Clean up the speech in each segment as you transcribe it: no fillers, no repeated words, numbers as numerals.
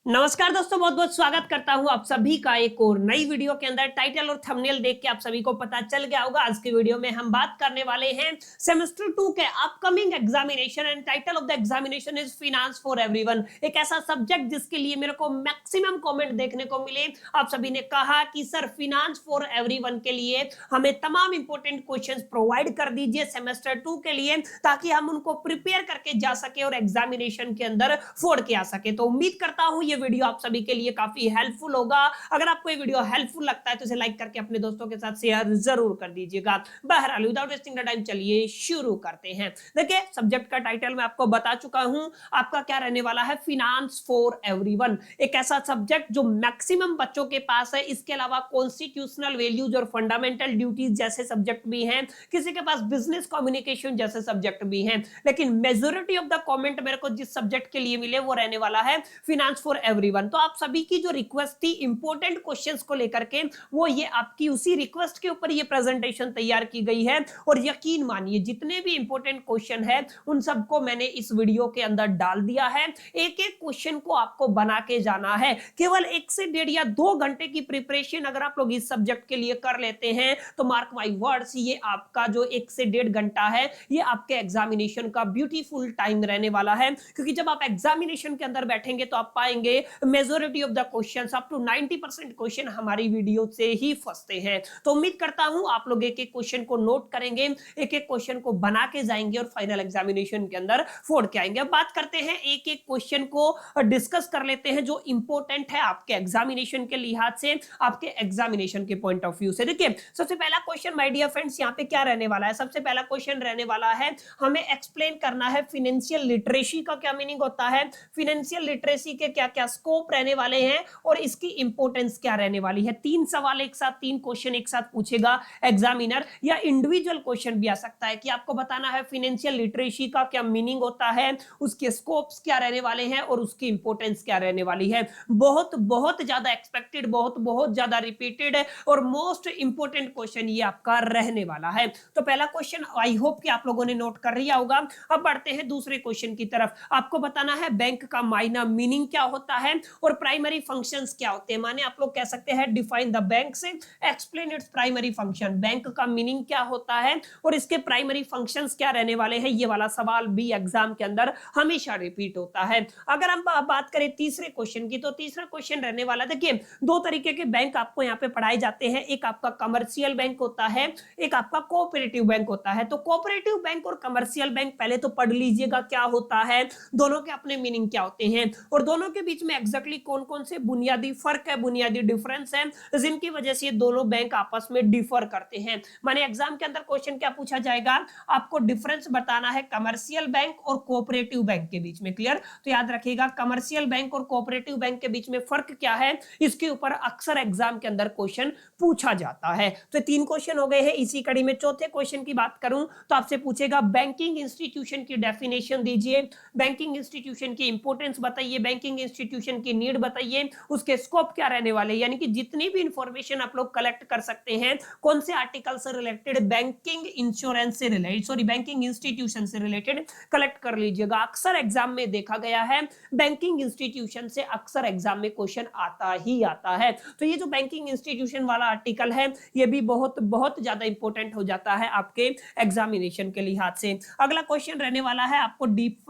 नमस्कार दोस्तों, बहुत बहुत स्वागत करता हूं आप सभी का एक और नई वीडियो के अंदर। टाइटल और थंबनेल देख के आप सभी को पता चल गया होगा। आज की वीडियो में हम बात करने वाले हैं सेमेस्टर 2 के upcoming examination and title of the examination is finance for everyone. एक ऐसा सब्जेक्ट जिसके लिए मेरे को मैक्सिमम कमेंट देखने को मिले। आप सभी ने कहा कि सर फाइनेंस फॉर एवरीवन के लिए हमें तमाम इंपॉर्टेंट क्वेश्चंस प्रोवाइड कर दीजिए सेमेस्टर 2 के लिए, ताकि हम उनको प्रिपेयर करके जा सके और एग्जामिनेशन के अंदर फोड़ के आ सके। तो उम्मीद करता हूं ये वीडियो आप सभी के लिए काफी हेल्पफुल होगा। अगर आपको ये वीडियो हेल्पफुल लगता है तो इसे लाइक करके अपने दोस्तों के साथ शेयर जरूर कर दीजिएगा। बहरहाल विदाउट वेस्टिंग द टाइम चलिए शुरू करते हैं। देखिए, सब्जेक्ट का टाइटल मैं आपको बता चुका हूं, आपका क्या रहने वाला है, फाइनेंस फॉर एवरीवन। एक ऐसा सब्जेक्ट जो मैक्सिमम बच्चों के पास है। इसके अलावा कॉन्स्टिट्यूशनल वैल्यूज और फंडामेंटल ड्यूटीज जैसे सब्जेक्ट भी हैं, किसी के पास बिजनेस कम्युनिकेशन जैसे सब्जेक्ट भी हैं, लेकिन मेजॉरिटी ऑफ द कमेंट मेरे को जिस सब्जेक्ट के लिए मिले वो रहने वाला है फाइनेंस फॉर एवरीवन। तो आप सभी की जो रिक्वेस्ट थी इंपॉर्टेंट क्वेश्चंस को लेकर के, वो ये आपकी उसी रिक्वेस्ट के ऊपर ये प्रेजेंटेशन तैयार की गई है। और यकीन मानिए जितने भी इंपॉर्टेंट क्वेश्चन है उन सबको मैंने इस वीडियो के अंदर डाल दिया है। एक एक क्वेश्चन को आपको बना के जाना है। केवल 1 से 1.5 या 2 घंटे की प्रिपरेशन अगर आप लोग इस सब्जेक्ट के लिए कर लेते हैं तो मार्क माय वर्ड्स, ये आपका जो 1 से 1.5 घंटा है ये आपके एग्जामिनेशन का ब्यूटीफुल टाइम रहने वाला है। क्योंकि जब आप एग्जामिनेशन के अंदर बैठेंगे तो आप पाएंगे majority of the questions, up to 90% question हमारी वीडियो से ही फंसते हैं। तो उम्मीद करता हूं आप लोग एक एक क्वेश्चन को नोट करेंगे, एक एक क्वेश्चन को बना के जाएंगे और फाइनल एग्जामिनेशन के अंदर फोड़ के आएंगे। अब बात करते हैं, एक एक क्वेश्चन को डिस्कस कर लेते हैं जो इंपॉर्टेंट है आपके एग्जामिनेशन के लिहाज से, आपके एग्जामिनेशन के पॉइंट ऑफ व्यू से। देखिए, सबसे पहला क्वेश्चन माय डियर फ्रेंड्स यहाँ पे क्या रहने वाला है। सबसे पहला क्वेश्चन रहने वाला है, हमें एक्सप्लेन करना है फाइनेंशियल लिटरेसी का क्या मीनिंग होता है, फाइनेंशियल लिटरेसी के क्या क्या स्कोप रहने वाले हैं और इसकी इंपॉर्टेंस क्या रहने वाली है। 3 सवाल एक साथ, 3 क्वेश्चन एक साथ पूछेगा एग्जामिनर, या इंडिविजुअल क्वेश्चन भी आ सकता है कि आपको बताना है फाइनेंशियल लिटरेसी का क्या मीनिंग होता है, उसके स्कोप्स क्या रहने वाले हैं और उसकी इंपॉर्टेंस क्या रहने वाली है। बहुत बहुत ज्यादा एक्सपेक्टेड, बहुत बहुत ज्यादा रिपीटेड और मोस्ट इंपॉर्टेंट क्वेश्चन ये आपका रहने वाला है। तो पहला क्वेश्चन आई होप कि आप लोगों ने नोट कर लिया होगा। अब बढ़ते हैं दूसरे क्वेश्चन की तरफ। आपको बताना है बैंक का मायना, मीनिंग क्या होता है और प्राइमरी फंक्शंस क्या होते हैं। माने आप लोग कह सकते हैं डिफाइन द बैंक से explain its primary function. Bank का मीनिंग क्या होता है और इसके प्राइमरी फंक्शंस क्या रहने वाले हैं, ये वाला सवाल भी एग्जाम के अंदर हमेशा रिपीट होता है। अगर हम बात करें तीसरे क्वेश्चन की, तो तीसरा क्वेश्चन रहने वाला, देखिए 2 तरीके के बैंक आपको यहाँ पे पढ़ाए जाते हैं। एक आपका कमर्शियल बैंक होता है, एक आपका कोऑपरेटिव बैंक होता है। तो कोऑपरेटिव बैंक और कमर्शियल बैंक पहले तो पढ़ लीजिएगा क्या होता है, दोनों के अपने मीनिंग क्या होते हैं और दोनों के बीच में एग्जैक्टली कौन कौन से बुनियादी फर्क है, बुनियादी डिफरेंस है, जिनकी वजह से ये दोनों बैंक आपस में डिफर करते हैं। माने एग्जाम के अंदर क्वेश्चन क्या पूछा जाएगा, आपको डिफरेंस बताना है कमर्शियल बैंक और कोऑपरेटिव बैंक के बीच में। क्लियर? तो याद रखिएगा कमर्शियल बैंक और कोऑपरेटिव बैंक के बीच में फर्क क्या है, इसके ऊपर अक्सर एग्जाम के अंदर क्वेश्चन पूछा जाता है। तो 3 क्वेश्चन हो गए हैं इसी कड़ी में। चौथे क्वेश्चन की बात करूं तो आपसे पूछेगा बैंकिंग इंस्टीट्यूशन की डेफिनेशन दीजिए, बैंकिंग इंस्टीट्यूशन की इंपॉर्टेंस बताइए, बैंकिंग इंस्टीट्यूशन की नीड बताइए, उसके स्कोप क्या रहने वाले, यानी कि जितनी भी इंफॉर्मेशन आप लोग कलेक्ट कर सकते हैं कौन से आर्टिकल से रिलेटेड, बैंकिंग इंश्योरेंस से रिलेटेड, सॉरी बैंकिंग इंस्टीट्यूशन से रिलेटेड कलेक्ट कर लीजिएगा। अक्सर एग्जाम में देखा गया है बैंकिंग इंस्टीट्यूशन से अक्सर एग्जाम में क्वेश्चन आता ही आता है। तो ये जो बैंकिंग इंस्टीट्यूशन वाला आर्टिकल है ये भी बहुत बहुत ज्यादा इंपॉर्टेंट हो जाता है आपके एग्जामिनेशन के लिहाज से। अगला क्वेश्चन रहने वाला है, आपको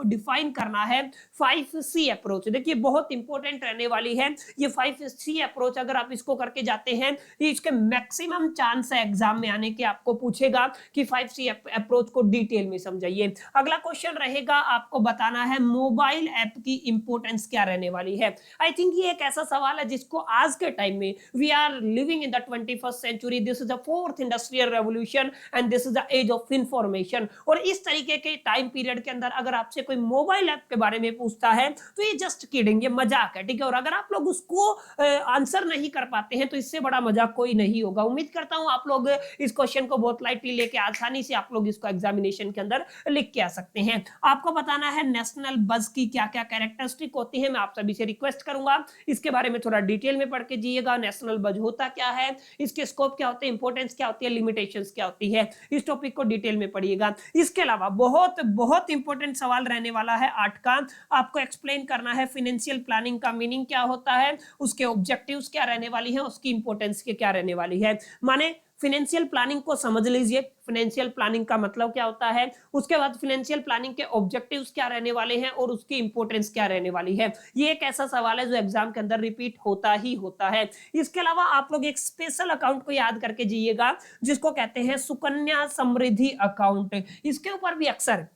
डिफाइन करना है 5C अप्रोच। देखिए बहुत इंपॉर्टेंट रहने वाली है ये 5C अप्रोच। अगर आप इसको करके जाते हैं इसके मैक्सिमम चांस है एग्जाम में आने के, आपको पूछेगा कि 5C अप्रोच को डिटेल में समझाइए। अगला क्वेश्चन रहेगा, आपको बताना है मोबाइल ऐप की इंपॉर्टेंस क्या रहने वाली है। आई थिंक ये एक ऐसा सवाल है जिसको आज के टाइम में, we are living in the 21st century, this is the 4th industrial revolution and this is the age of information. और इस तरीके के टाइम पीरियड के अंदर अगर आपसे कोई मोबाइल ऐप के बारे में पूछता है तो ये जस्ट किडिंग, ये मजाक है, ठीक है। और अगर आप लोग उसको आंसर नहीं कर पाते हैं तो इससे बड़ा मजाक कोई नहीं होगा। उम्मीद करता हूं आप लोग इस क्वेश्चन को बहुत लाइटली लेके आसानी से आप लोग इसको एग्जामिनेशन के अंदर लिख के आ सकते हैं। आपको बताना है नेशनल बज की क्या क्या कैरेक्टरिस्टिक होती है। मैं आप सभी से रिक्वेस्ट करूंगा इसके बारे में थोड़ा डिटेल में पढ़ के जाइएगा। नेशनल बज होता क्या है, इसके स्कोप क्या होते हैं, इंपॉर्टेंस क्या होती है, लिमिटेशंस क्या होती है, इस टॉपिक को डिटेल में पढ़िएगा। इसके अलावा बहुत बहुत इंपॉर्टेंट सवाल रहने वाला है 8 का, आपको एक्सप्लेन करना है फाइनेंशियल प्लानिंग का मीनिंग क्या होता है, उसके ऑब्जेक्टिव्स क्या रहने वाली है, उसकी इंपॉर्टेंस क्या रहने वाली है। माने फाइनेंशियल प्लानिंग को समझ लीजिए, फाइनेंशियल प्लानिंग का मतलब क्या होता है, उसके बाद फाइनेंशियल प्लानिंग के ऑब्जेक्टिव्स क्या रहने वाले हैं और उसकी इंपॉर्टेंस क्या रहने वाली है। ये एक ऐसा सवाल है जो एग्जाम के अंदर रिपीट होता ही होता है। इसके अलावा आप लोग एक स्पेशल अकाउंट को याद करके जाइएगा जिसको कहते हैं सुकन्या समृद्धि अकाउंट। इसके ऊपर भी अक्सर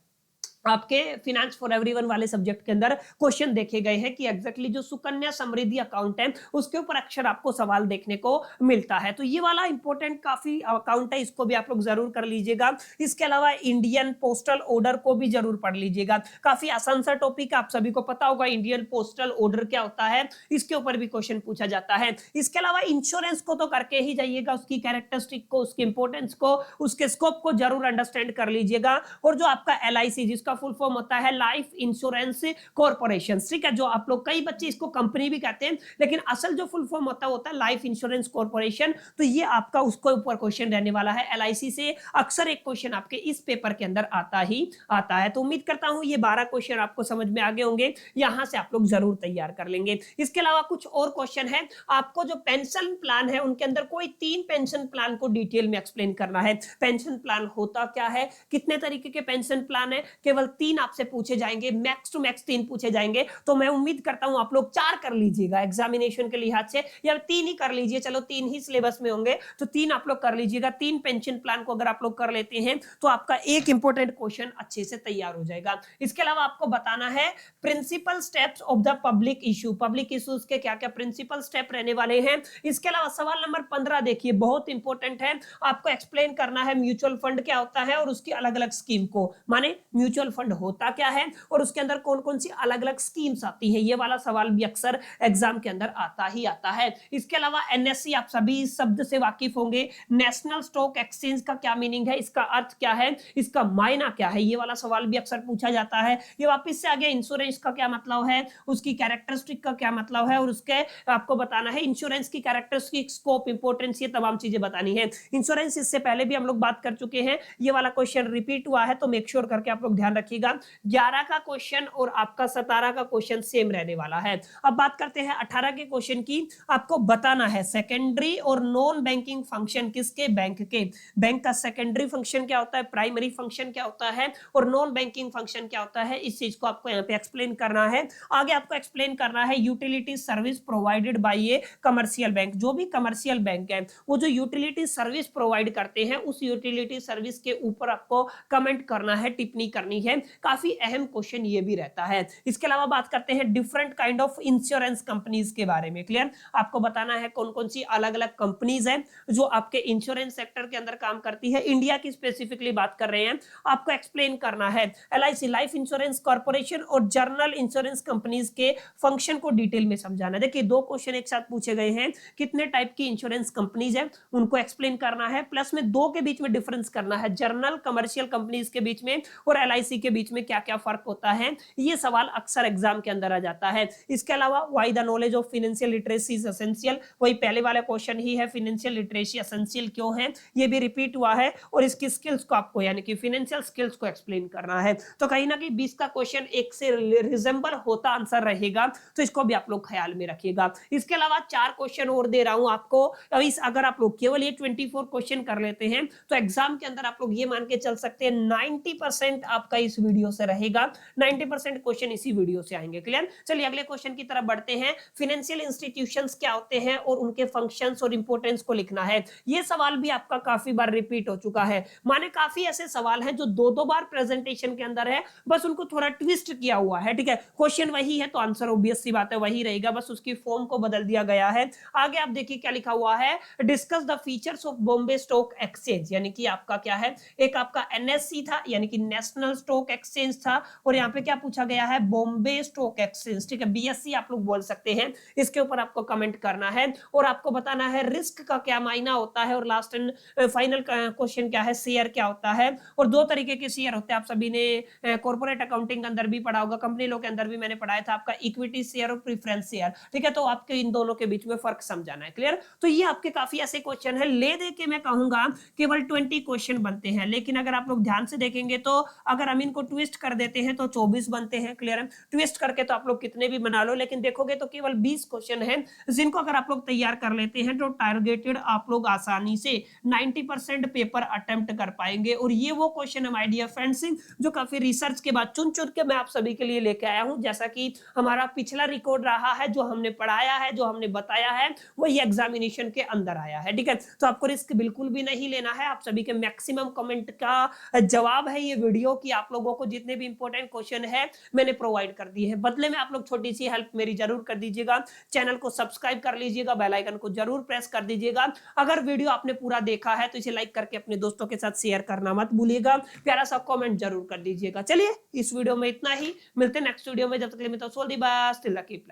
आपके फिनेंस फॉर एवरीवन वाले सब्जेक्ट के अंदर क्वेश्चन देखे गए हैं कि एग्जैक्टली जो सुकन्या समृद्धि अकाउंट है उसके ऊपर अक्सर आपको सवाल देखने को मिलता है। तो ये वाला इंपॉर्टेंट काफी अकाउंट है, इसको भी आप लोग जरूर कर लीजिएगा। इसके अलावा इंडियन पोस्टल ऑर्डर को भी जरूर पढ़ लीजिएगा, काफी आसान सा टॉपिक, आप सभी को पता होगा इंडियन पोस्टल ऑर्डर क्या होता है, इसके ऊपर भी क्वेश्चन पूछा जाता है। इसके अलावा इंश्योरेंस को तो करके ही जाइएगा, उसकी कैरेक्टरिस्टिक को, उसकी इंपॉर्टेंस को, उसके स्कोप को जरूर अंडरस्टैंड कर लीजिएगा। और जो आपका LIC जिसका फुल फॉर्म होता है लाइफ इंश्योरेंस कॉर्पोरेशन, ठीक है, जो आप लोग कई बच्चे इसको कंपनी भी कहते हैं लेकिन असल जो फुल फॉर्म होता है लाइफ इंश्योरेंस कॉर्पोरेशन। तो ये आपका उसके ऊपर क्वेश्चन रहने वाला है। LIC से अक्सर एक क्वेश्चन आपके इस पेपर के अंदर आता ही आता है। तो उम्मीद करता हूं ये 12 क्वेश्चन आपको समझ में आ गए होंगे, यहां से आप लोग जरूर तैयार कर लेंगे। इसके अलावा कुछ और क्वेश्चन है, आपको जो पेंशन प्लान है उनके अंदर कोई 3 पेंशन प्लान को डिटेल में एक्सप्लेन करना है। पेंशन प्लान होता क्या है, कितने तरीके के पेंशन प्लान है, केवल 3 आपसे पूछे जाएंगे, मैक्स टू मैक्स 3 पूछे जाएंगे। तो मैं उम्मीद करता हूं आप लोग 4 कर लीजिएगा एग्जामिनेशन के लिहाज से, या 3 ही कर लीजिए, चलो 3 ही सिलेबस में होंगे तो 3 आप लोग कर लीजिएगा। 3 पेंशन प्लान को अगर आप लोग कर लेते हैं तो आपका एक इंपॉर्टेंट क्वेश्चन अच्छे से तैयार हो जाएगा। इसके अलावा आपको बताना है principal steps of the public issue, public issues के क्या क्या प्रिंसिपल स्टेप रहने वाले हैं। इसके अलावा सवाल नंबर 15 देखिए, बहुत इंपॉर्टेंट है, आपको एक्सप्लेन करना है म्यूचुअल फंड क्या होता है और उसकी अलग अलग स्कीम को, माने म्यूचुअल फंड होता क्या है और उसके अंदर कौन कौन सी अलग अलग स्कीम्स आती है। ये वाला सवाल भी अक्सर एग्जाम के अंदर आता ही आता है। इसके अलावा NSE आप सभी इस शब्द से वाकिफ होंगे, नेशनल स्टॉक एक्सचेंज का क्या मीनिंग है, इसका अर्थ क्या है, इसका मायना क्या है, ये वाला सवाल भी अक्सर पूछा जाता है। ये वापस से आ गया, इंश्योरेंस का क्या मतलब है, उसकी कैरेक्टरिस्टिक का क्या मतलब है और उसके आपको बताना है इंश्योरेंस की कैरेक्टरिस्टिक, स्कोप, इंपॉर्टेंस, ये तमाम चीजें बतानी है। इंश्योरेंस इससे पहले भी हम लोग बात कर चुके हैं, ये वाला क्वेश्चन रिपीट हुआ है तो मेक श्योर करके आप लोग ध्यान रखिएगा। 11 का क्वेश्चन और आपका 17 का क्वेश्चन सेम रहने वाला है। अब बात करते हैं 18 के क्वेश्चन की। आपको बताना है सेकेंडरी और नॉन बैंकिंग फंक्शन किसके, बैंक के। बैंक का सेकेंडरी फंक्शन क्या होता है, प्राइमरी फंक्शन क्या होता है और नॉन बैंकिंग फंक्शन क्या होता है, इस चीज को आपको यहाँ पे एक्सप्लेन करना है। आगे आपको एक्सप्लेन करना है utility service provided by A commercial bank, जो भी कमर्शियल बैंक है वो जो यूटिलिटी सर्विस प्रोवाइड करते हैं उस यूटिलिटी सर्विस के ऊपर आपको कमेंट करना है, टिप्पणी करनी है। काफी अहम क्वेश्चन ये भी रहता है। इसके अलावा बात करते हैं different kind of insurance companies के बारे में। क्लियर, आपको बताना है कौन कौन सी अलग अलग कंपनीज है जो आपके इंश्योरेंस सेक्टर के अंदर काम करती है। इंडिया की स्पेसिफिकली बात कर रहे हैं, आपको एक्सप्लेन करना है LIC लाइफ इंश्योरेंस कॉर्पोरेशन और जनरल इंश्योरेंस कंपनीज के फंक्शन को डिटेल में समझाना है। देखिए 2 क्वेश्चन एक साथ पूछे गए हैं, कितने टाइप की इंश्योरेंस कंपनीज है उनको एक्सप्लेन करना है, प्लस में 2 के बीच में डिफरेंस करना है, जनरल कमर्शियल कंपनीज के बीच में और LIC के बीच में क्या क्या फर्क होता है। ये सवाल अक्सर एग्जाम के अंदर आ जाता है। इसके अलावा why the knowledge of financial literacy is essential, वही पहले वाला क्वेश्चन ही है, फाइनेंशियल लिटरेसी एसेंशियल क्यों है, ये भी रिपीट हुआ है। और इसकी स्किल्स को आपको यानी कि फाइनेंशियल स्किल्स को एक्सप्लेन करना है। तो कहीं ना कहीं 20 का क्वेश्चन एक से रिजेंबल होता आंसर रहेगा, तो इसको भी आप लोग ख्याल में रखिएगा। इसके अलावा 4 क्वेश्चन और दे रहा हूं आपको। अगर आप लोग केवल ये 24 क्वेश्चन कर लेते हैं तो एग्जाम के अंदर आप लोग ये मान के चल सकते हैं 90% आपका इस वीडियो से रहेगा, 90% क्वेश्चन इसी वीडियो से आएंगे। क्लियर, चलिए अगले क्वेश्चन की तरफ बढ़ते हैं। फाइनेंशियल इंस्टीट्यूशंस क्या होते हैं और उनके फंक्शंस और इंपॉर्टेंस को लिखना है। ये सवाल भी आपका काफी बार रिपीट हो चुका है, माने काफी ऐसे सवाल हैं जो 2-2 बार प्रेजेंटेशन के अंदर है, बस उनको थोड़ा ट्विस्ट किया हुआ है। ठीक है, क्वेश्चन वही है तो आंसर ऑब्वियस सी बात है वही रहेगा, बस उसकी फॉर्म को बदल दिया गया है। आगे आप देखिए क्या लिखा हुआ है, discuss the features of Bombay stock exchange, यानी कि आपका क्या है, एक आपका NSE था यानी कि नेशनल स्टॉक एक्सचेंज था, और यहाँ पे क्या पूछा गया है, बॉम्बे स्टॉक एक्सचेंज। ठीक है, BSE आप लोग बोल सकते हैं। इसके ऊपर आपको कमेंट करना है और आपको बताना है रिस्क का क्या मायना होता है, और लास्ट एंड फाइनल क्वेश्चन क्या है, शेयर क्या होता है। और 2 तरीके के शेयर होते हैं, आप सभी ने कॉर्पोरेट अकाउंटिंग के अंदर भी पढ़ा होगा, कंपनी लॉ के अंदर भी मैंने पढ़ाया था, आपका इक्विटी शेयर और प्रेफरेंस शेयर। ठीक है, तो आपके इन दोनों के बीच में फर्क समझाना है। क्लियर, तो ये आपके काफी ऐसे क्वेश्चन है, ले दे के मैं कहूंगा केवल 20 क्वेश्चन बनते हैं, लेकिन अगर आप लोग ध्यान से देखेंगे तो अगर हम इनको ट्विस्ट कर देते हैं तो 24 बनते हैं। क्लियर है? ट्विस्ट करके तो आप लोग कितने भी बना लो, लेकिन देखोगे तो केवल 20 क्वेश्चन है, जिनको अगर आप लोग तैयार कर लेते हैं तो टारगेटेड आप लोग आसानी से 90% पेपर अटेम्प्ट कर पाएंगे। और ये वो क्वेश्चन है माय डियर फ्रेंड्स जो काफी रिसर्च के बाद चुन चुन के मैं आप सभी के लिए लेके आया हूं। जैसा कि हमारा पिछला रिकॉर्ड रहा है, जो हमने पढ़ाया है, जो हमने बताया है, वही एग्जामिनेशन के अंदर आया है। ठीक है? तो आपको रिस्क बिल्कुल भी नहीं लेना है। आप सभी के मैक्सिमम कमेंट का जवाब है ये वीडियो कि आप लोगों को जितने भी इंपॉर्टेंट क्वेश्चन है मैंने प्रोवाइड कर दिए हैं। बदले में आप लोग छोटी सी हेल्प मेरी जरूर कर दीजिएगा, चैनल को सब्सक्राइब कर लीजिएगा, बेल आइकन को जरूर प्रेस कर दीजिएगा। अगर वीडियो आपने पूरा देखा है तो इसे लाइक करके अपने दोस्तों के साथ शेयर करना मत भूलिएगा, प्यारा सा कमेंट जरूर कर दीजिएगा। चलिए इस वीडियो में इतना ही, मिलते हैं नेक्स्ट वीडियो में। जब तक के लिए मैं तो सोल दी बस, टिल द कीप